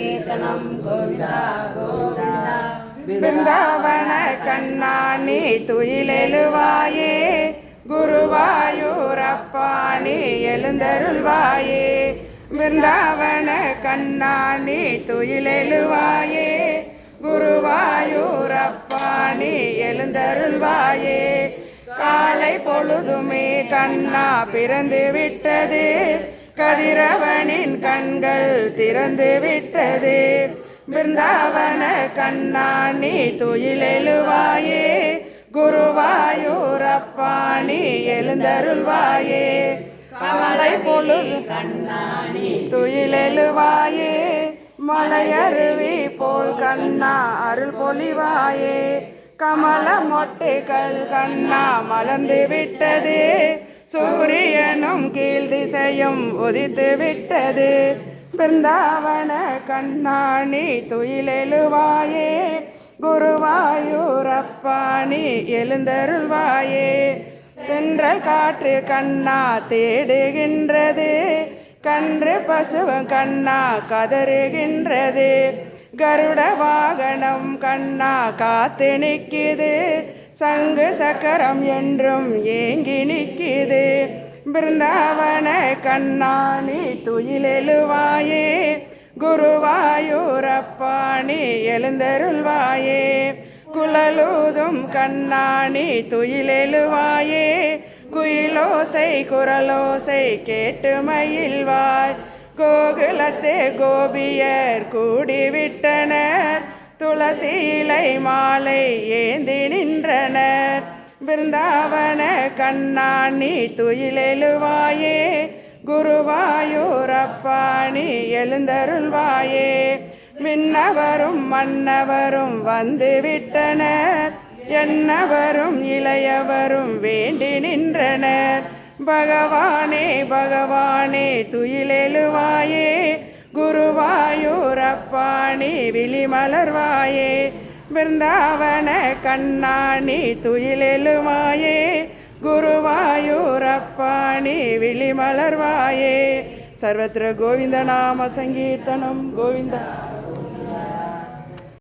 संकीर्तनं गोविन्दा गोविन्दा பிருந்தாவன கண்ணா நீ துயிலெழுவாயே குருவாயூரப்பா நீ எழுந்தருள்வாயே பிருந்தாவன கண்ணா நீ துயிலெழுவாயே குருவாயூரப்பா நீ எழுந்தருள்வாயே காலை பொழுதுமே கண்ணா பிறந்து விட்டது கதிரவனின் கண்கள் திறந்து விட்டது பிருந்தாவன கண்ணா நீ துயிலெழுவாயே குருவாயூரப்பா நீ எழுந்தருள்வாயே காலை பொழுது கண்ணா நீ துயிலெழுவாயே மலையருவி போல் கண்ணா அருள் பொழிவாயே கமல மொட்டைகள் கண்ணா மலர்ந்து விட்டது சூரியனும் கீழ் திசையும் உதித்து விட்டது பிருந்தாவன கண்ணா நீ துயிலெழுவாயே குருவாயூரப்பா நீ எழுந்தருள்வாயே தென்றல் காற்று கண்ணா தேடுகின்றது கன்று பசுவம் கண்ணா கதறுகின்றது கருட வாகனம் கண்ணா காத்து நிற்கிது சங்கு சக்கரம் என்றும் ஏங்கி நிற்கிது பிருந்தாவன கண்ணா நீ துயிலெழுவாயே குருவாயூரப்பா நீ எழுந்தருள்வாயே குழலூதும் கண்ணா நீ துயிலெழுவாயே குயிலோசை குரலோசை கேட்டு மயில்வாய் கோகுலத்தே கோபியர் கூடிவிட்டனர் துளசி இலை மாலை ஏந்தி நின்றனர் பிருந்தாவன கண்ணா நீ துயிலெழுவாயே குருவாயூரப்பா நீ எழுந்தருள்வாயே விண்ணவரும் மன்னவரும் வந்து விட்டனர் என்னவரும் இளையவரும் வேண்டி நின்றனர் பகவானே பகவானே துயிலெழுவாயே குருவாயூரப்பா நீ விழிமலர்வாயே பிருந்தாவன கண்ணா நீ துயிலெழுவாயே குருவாயூரப்பா நீ விழிமலர்வாயே சர்வத்திர கோவிந்த நாம சங்கீர்த்தனம் கோவிந்தா